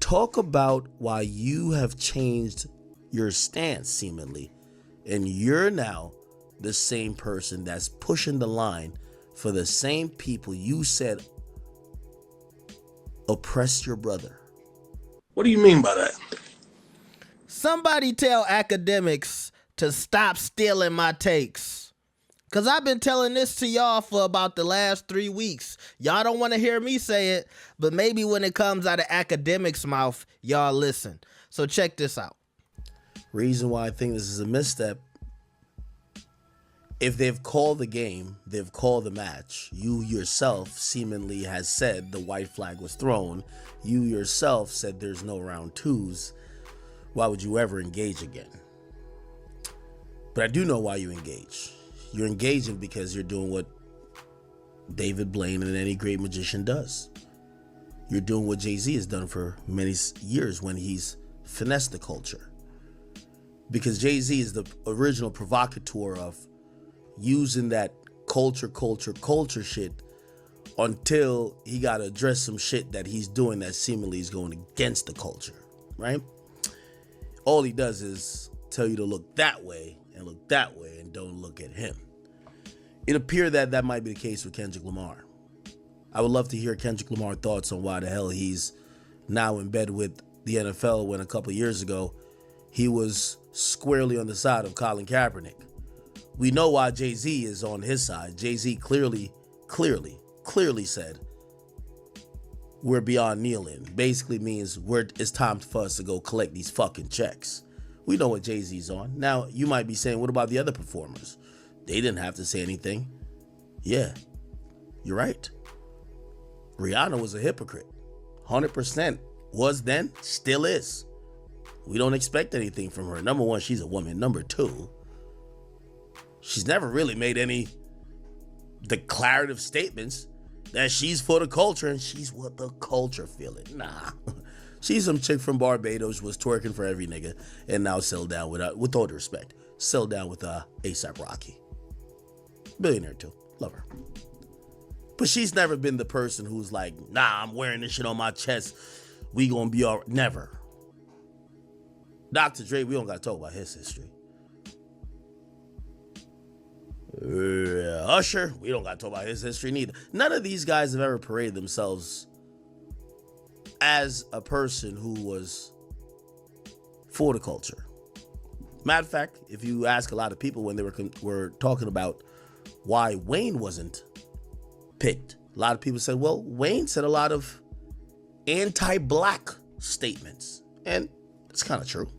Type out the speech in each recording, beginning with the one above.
Talk about why you have changed your stance, seemingly, and you're now the same person that's pushing the line for the same people you said oppressed your brother. What do you mean by that? Somebody tell Akademiks to stop stealing my takes. Because I've been telling this to y'all for about the last 3 weeks. Y'all don't want to hear me say it, but maybe when it comes out of Akademiks' mouth, y'all listen. So check this out. Reason why I think this is a misstep: if they've called the game, they've called the match. You yourself seemingly has said the white flag was thrown. You yourself said there's no round twos. Why would you ever engage again? But I do know why you engage. You're engaging because you're doing what David Blaine and any great magician does. You're doing what Jay-Z has done for many years when he's finessed the culture. Because Jay-Z is the original provocateur of using that culture shit until he got to address some shit that he's doing that seemingly is going against the culture, right? All he does is tell you to look that way and look that way and don't look at him. It appeared that that might be the case with Kendrick Lamar. I would love to hear Kendrick Lamar thoughts on why the hell he's now in bed with the NFL when a couple of years ago he was squarely on the side of Colin Kaepernick. We know why Jay-Z is on his side. Jay-Z clearly said we're beyond kneeling. Basically means it's time for us to go collect these fucking checks. We know what Jay-Z's on. Now, you might be saying, what about the other performers? They didn't have to say anything. Yeah, you're right. Rihanna was a hypocrite. 100% was then, still is. We don't expect anything from her. Number one, she's a woman. Number two, she's never really made any declarative statements that she's for the culture and she's what the culture feeling. Nah. She's some chick from Barbados, was twerking for every nigga, and now settled down with all due respect, settled down with A$AP Rocky. Billionaire too. Love her. But she's never been the person who's like, nah, I'm wearing this shit on my chest. We gonna be all right. Never. Dr. Dre, we don't gotta talk about his history. Usher, we don't gotta talk about his history neither. None of these guys have ever paraded themselves as a person who was for the culture. Matter of fact, if you ask a lot of people when they were talking about why Wayne wasn't picked, a lot of people said, well, Wayne said a lot of anti-black statements. And it's kind of true.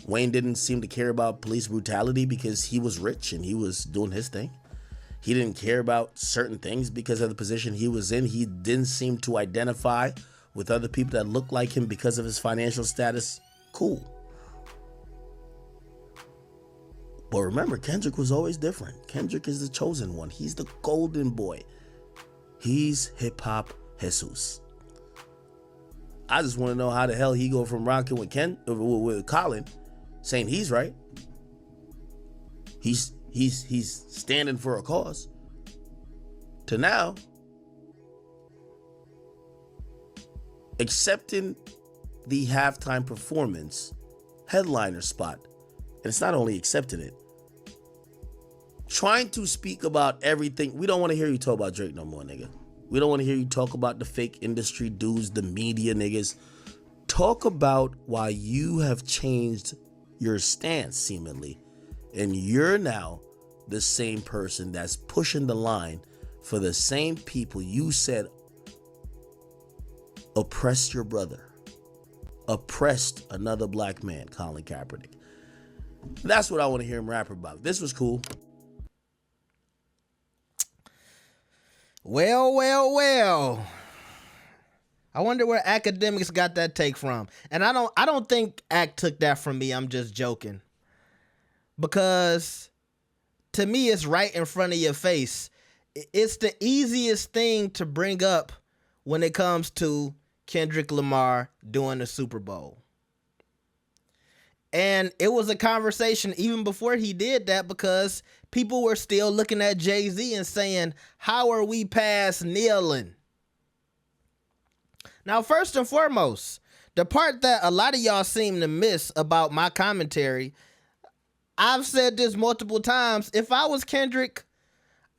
Wayne didn't seem to care about police brutality because he was rich and he was doing his thing. He didn't care about certain things because of the position he was in. He didn't seem to identify with other people that looked like him because of his financial status. Cool. But remember, Kendrick was always different. Kendrick is the chosen one. He's the golden boy. He's hip-hop Jesus. I just want to know how the hell he go from rocking with Colin, saying he's right. He's standing for a cause, to now accepting the halftime performance headliner spot. And it's not only accepting it, trying to speak about everything. We don't want to hear you talk about Drake no more, nigga. We don't want to hear you talk about the fake industry dudes, the media niggas. Talk about why you have changed your stance, seemingly. And you're now the same person that's pushing the line for the same people you said oppressed your brother, oppressed another black man, Colin Kaepernick. That's what I want to hear him rap about. This was cool. Well. I wonder where Akademiks got that take from. And I don't think Ak took that from me. I'm just joking. Because to me, it's right in front of your face. It's the easiest thing to bring up when it comes to Kendrick Lamar doing the Super Bowl. And it was a conversation even before he did that, because people were still looking at Jay-Z and saying, how are we past kneeling? Now, first and foremost, The part that a lot of y'all seem to miss about my commentary, I've said this multiple times. If I was Kendrick,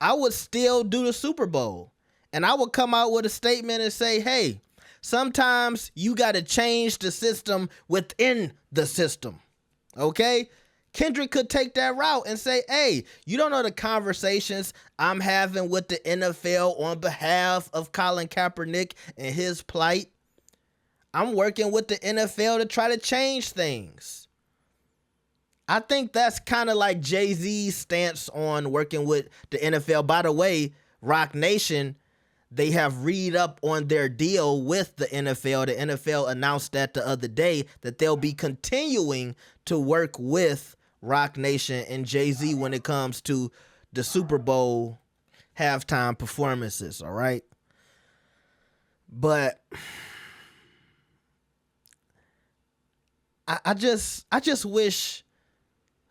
I would still do the Super Bowl. And I would come out with a statement and say, hey, sometimes you got to change the system within the system. Okay? Kendrick could take that route and say, hey, you don't know the conversations I'm having with the NFL on behalf of Colin Kaepernick and his plight. I'm working with the NFL to try to change things. I think that's kind of like Jay-Z's stance on working with the NFL. By the way, Rock Nation, they have read up on their deal with the NFL. The NFL announced that the other day, that they'll be continuing to work with Rock Nation and Jay-Z when it comes to the Super Bowl halftime performances, all right? But I just wish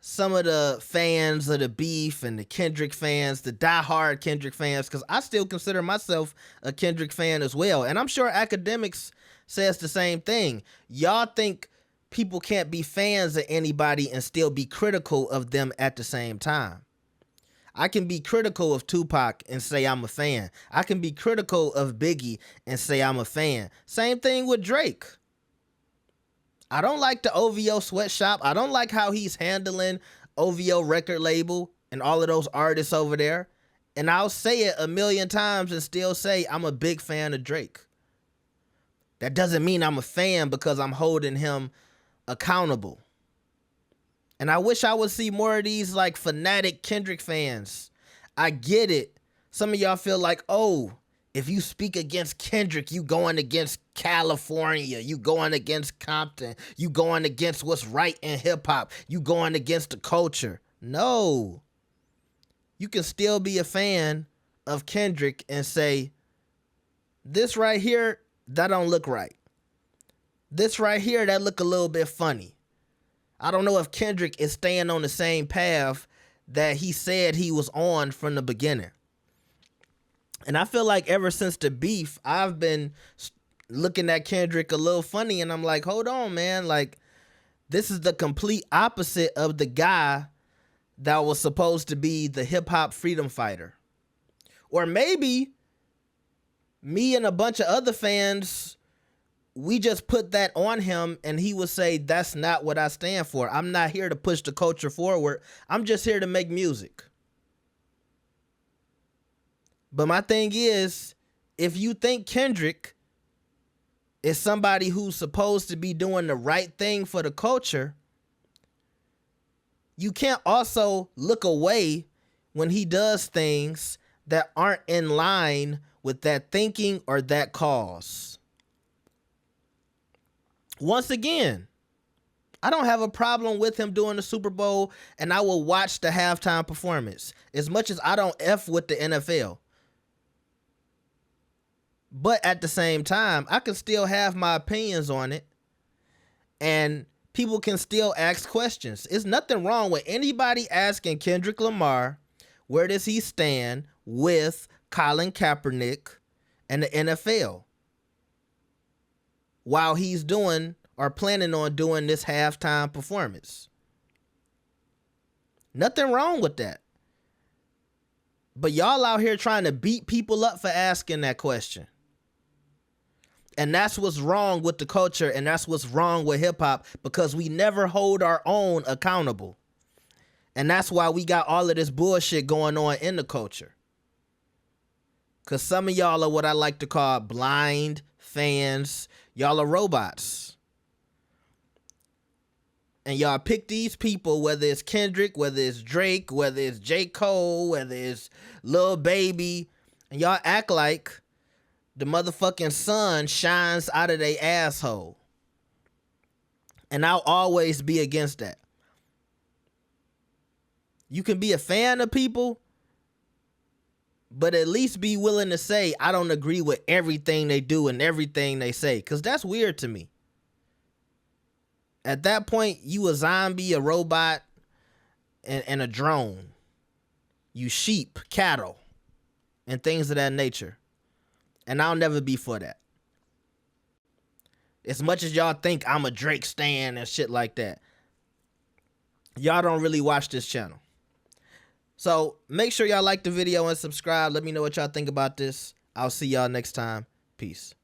some of the fans of the beef and the Kendrick fans, the diehard Kendrick fans, because I still consider myself a Kendrick fan as well. And I'm sure Akademiks says the same thing. Y'all think people can't be fans of anybody and still be critical of them at the same time. I can be critical of Tupac and say I'm a fan. I can be critical of Biggie and say I'm a fan. Same thing with Drake. I don't like the OVO sweatshop. I don't like how he's handling OVO record label and all of those artists over there. And I'll say it a million times and still say I'm a big fan of Drake. That doesn't mean I'm a fan because I'm holding him accountable. And I wish I would see more of these like fanatic Kendrick fans. I get it. Some of y'all feel like, oh, if you speak against Kendrick, you going against California, you going against Compton, you going against what's right in hip hop, you going against the culture. No. You can still be a fan of Kendrick and say, this right here, that don't look right. This right here, that look a little bit funny. I don't know if Kendrick is staying on the same path that he said he was on from the beginning. And I feel like ever since the beef, I've been looking at Kendrick a little funny, and I'm like, hold on, man. Like, this is the complete opposite of the guy that was supposed to be the hip-hop freedom fighter. Or maybe me and a bunch of other fans, we just put that on him, and he would say, that's not what I stand for. I'm not here to push the culture forward. I'm just here to make music. But my thing is, if you think Kendrick is somebody who's supposed to be doing the right thing for the culture, you can't also look away when he does things that aren't in line with that thinking or that cause. Once again, I don't have a problem with him doing the Super Bowl, and I will watch the halftime performance as much as I don't F with the NFL. But at the same time, I can still have my opinions on it, and people can still ask questions. There's nothing wrong with anybody asking Kendrick Lamar, where does he stand with Colin Kaepernick and the NFL while he's doing or planning on doing this halftime performance. Nothing wrong with that. But y'all out here trying to beat people up for asking that question. And that's what's wrong with the culture, and that's what's wrong with hip hop, because we never hold our own accountable. And that's why we got all of this bullshit going on in the culture. Because some of y'all are what I like to call blind fans. Y'all are robots. And y'all pick these people, whether it's Kendrick, whether it's Drake, whether it's J. Cole, whether it's Lil Baby, and y'all act like the motherfucking sun shines out of their asshole. And I'll always be against that. You can be a fan of people, but at least be willing to say, I don't agree with everything they do and everything they say, because that's weird to me. At that point, you a zombie, a robot, and a drone. You sheep, cattle, and things of that nature. And I'll never be for that. As much as y'all think I'm a Drake stan and shit like that, y'all don't really watch this channel. So make sure y'all like the video and subscribe. Let me know what y'all think about this. I'll see y'all next time. Peace.